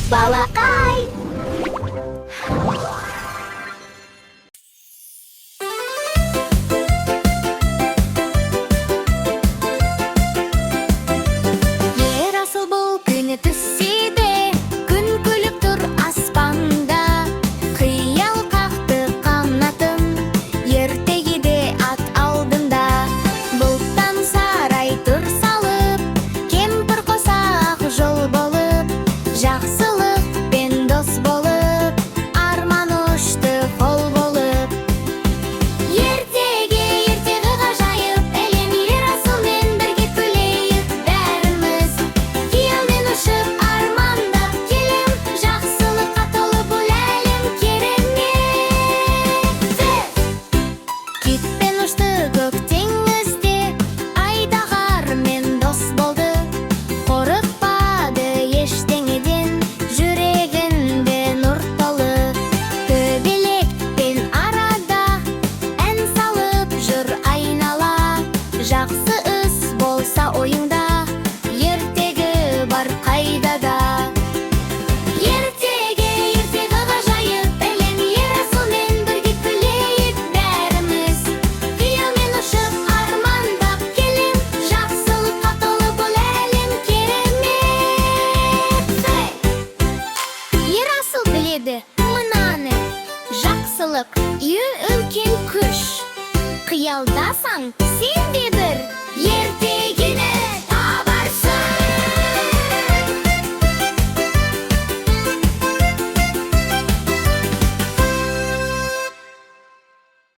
балакай. Ер асыл бұл күні түсседе, күн күліп тұр аспанда. Қиял қақты қанатын, ертегіде ат алдында. Бұлттан сарай тұр салып, кемпір қосақ жол болып. Жақсылықпен дос болып, арман ұшты қол болып. Ертегі ғажайып, әлем ер асылмен бірге күлейік бәріміз. Қиялмен ұшып армандап келем, жақсылыққа толы бұл әлем керемет. Китпен ұшты көк теңізде, айдағармен дос болды. Қорықпады ештеңеден, жүрегінде нұр толы. Төбелек арада ән салып жүр айнала. Жақсы іс болса ойыңда, ертегі бар қайда да. Ертегі ғажайып, әлем ер асылмен бірге күлейік бәріміз. Қиялмен ұшып армандап келем, жақсылыққа толы бұл әлем керемет. Ер асыл біледі мынаны: жақсылық үлкен күш. Қиялдасаң сен де бір